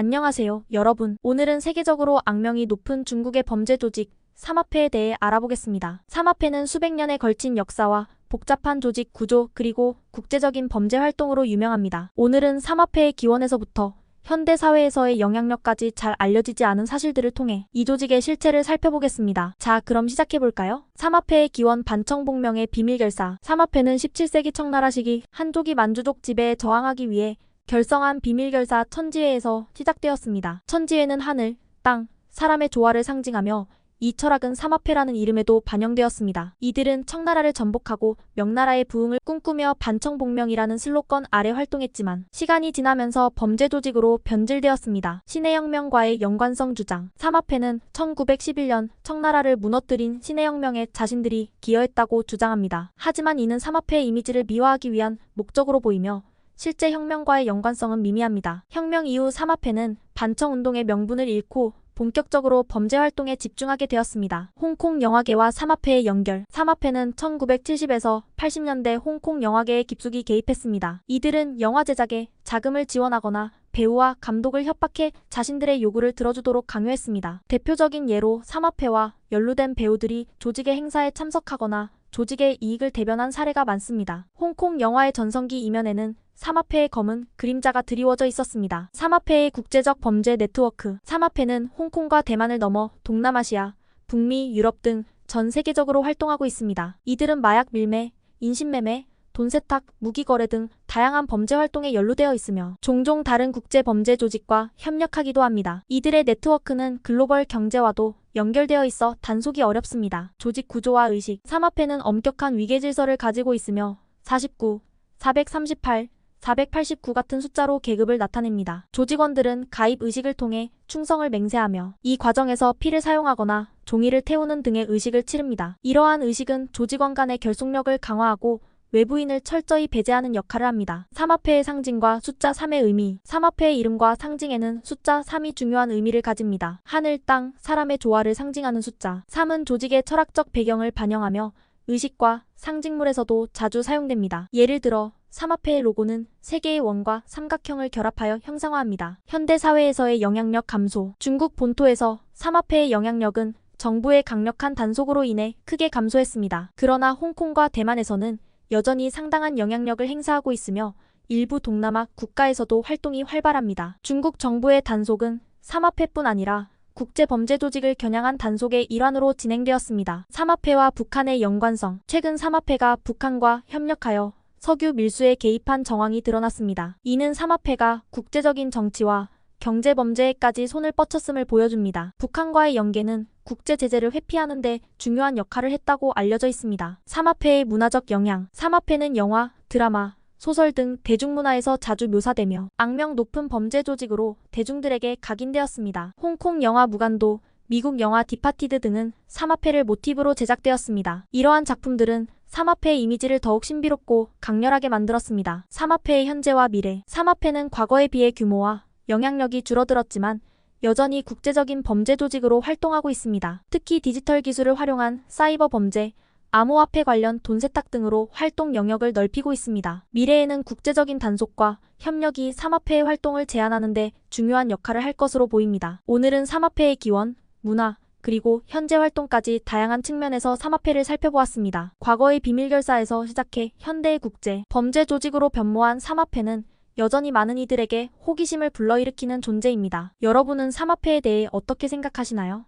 안녕하세요, 여러분. 오늘은 세계적으로 악명이 높은 중국의 범죄 조직 삼합회에 대해 알아보겠습니다. 삼합회는 수백 년에 걸친 역사와 복잡한 조직 구조 그리고 국제적인 범죄 활동으로 유명합니다. 오늘은 삼합회의 기원에서부터 현대 사회에서의 영향력까지 잘 알려지지 않은 사실들을 통해 이 조직의 실체를 살펴보겠습니다. 자, 그럼 시작해볼까요? 삼합회의 기원 반청복명의 비밀결사. 삼합회는 17세기 청나라 시기 한족이 만주족 지배에 저항하기 위해 결성한 비밀결사 천지회에서 시작되었습니다. 천지회는 하늘, 땅, 사람의 조화를 상징하며 이 철학은 삼합회라는 이름에도 반영되었습니다. 이들은 청나라를 전복하고 명나라의 부흥을 꿈꾸며 반청복명이라는 슬로건 아래 활동했지만 시간이 지나면서 범죄 조직으로 변질되었습니다. 신해혁명과의 연관성 주장. 삼합회는 1911년 청나라를 무너뜨린 신해혁명에 자신들이 기여했다고 주장합니다. 하지만 이는 삼합회의 이미지를 미화하기 위한 목적으로 보이며 실제 혁명과의 연관성은 미미합니다. 혁명 이후 삼합회는 반청운동의 명분을 잃고 본격적으로 범죄 활동에 집중하게 되었습니다. 홍콩 영화계와 삼합회의 연결. 삼합회는 1970에서 80년대 홍콩 영화계에 깊숙이 개입했습니다. 이들은 영화 제작에 자금을 지원하거나 배우와 감독을 협박해 자신들의 요구를 들어주도록 강요했습니다. 대표적인 예로 삼합회와 연루된 배우들이 조직의 행사에 참석하거나 조직의 이익을 대변한 사례가 많습니다. 홍콩 영화의 전성기 이면에는 삼합회의 검은 그림자가 드리워져 있었습니다. 삼합회의 국제적 범죄 네트워크. 삼합회는 홍콩과 대만을 넘어 동남아시아, 북미, 유럽 등 전 세계적으로 활동하고 있습니다. 이들은 마약 밀매, 인신매매, 돈 세탁, 무기 거래 등 다양한 범죄 활동에 연루되어 있으며 종종 다른 국제 범죄 조직과 협력하기도 합니다. 이들의 네트워크는 글로벌 경제와도 연결되어 있어 단속이 어렵습니다. 조직 구조와 의식. 삼합회는 엄격한 위계 질서를 가지고 있으며 49, 438, 489 같은 숫자로 계급을 나타냅니다. 조직원들은 가입 의식을 통해 충성을 맹세하며 이 과정에서 피를 사용하거나 종이를 태우는 등의 의식을 치릅니다. 이러한 의식은 조직원 간의 결속력을 강화하고 외부인을 철저히 배제하는 역할을 합니다. 삼합회의 상징과 숫자 3의 의미. 삼합회의 이름과 상징에는 숫자 3이 중요한 의미를 가집니다. 하늘, 땅, 사람의 조화를 상징하는 숫자 3은 조직의 철학적 배경을 반영하며 의식과 상징물에서도 자주 사용됩니다. 예를 들어 삼합회의 로고는 세 개의 원과 삼각형을 결합하여 형상화합니다. 현대 사회에서의 영향력 감소. 중국 본토에서 삼합회의 영향력은 정부의 강력한 단속으로 인해 크게 감소했습니다. 그러나 홍콩과 대만에서는 여전히 상당한 영향력을 행사하고 있으며 일부 동남아 국가에서도 활동이 활발합니다. 중국 정부의 단속은 삼합회뿐 아니라 국제범죄 조직을 겨냥한 단속의 일환으로 진행되었습니다. 삼합회와 북한의 연관성. 최근 삼합회가 북한과 협력하여 석유 밀수에 개입한 정황이 드러났습니다. 이는 삼합회가 국제적인 정치와 경제범죄에까지 손을 뻗쳤음을 보여줍니다. 북한과의 연계는 국제 제재를 회피하는 데 중요한 역할을 했다고 알려져 있습니다. 삼합회의 문화적 영향. 삼합회는 영화, 드라마, 소설 등 대중문화에서 자주 묘사되며 악명 높은 범죄 조직으로 대중들에게 각인되었습니다. 홍콩 영화 무간도, 미국 영화 디파티드 등은 삼합회를 모티브로 제작되었습니다. 이러한 작품들은 삼합회의 이미지를 더욱 신비롭고 강렬하게 만들었습니다. 삼합회의 현재와 미래. 삼합회는 과거에 비해 규모와 영향력이 줄어들었지만 여전히 국제적인 범죄 조직으로 활동하고 있습니다. 특히 디지털 기술을 활용한 사이버 범죄, 암호화폐 관련 돈 세탁 등으로 활동 영역을 넓히고 있습니다. 미래에는 국제적인 단속과 협력이 삼합회의 활동을 제한하는 데 중요한 역할을 할 것으로 보입니다. 오늘은 삼합회의 기원, 문화, 그리고 현재 활동까지 다양한 측면에서 삼합회를 살펴보았습니다. 과거의 비밀결사에서 시작해 현대의 국제 범죄 조직으로 변모한 삼합회는 여전히 많은 이들에게 호기심을 불러일으키는 존재입니다. 여러분은 삼합회에 대해 어떻게 생각하시나요?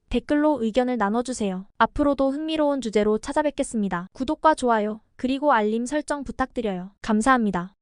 댓글로 의견을 나눠주세요. 앞으로도 흥미로운 주제로 찾아뵙겠습니다. 구독과 좋아요, 그리고 알림 설정 부탁드려요. 감사합니다.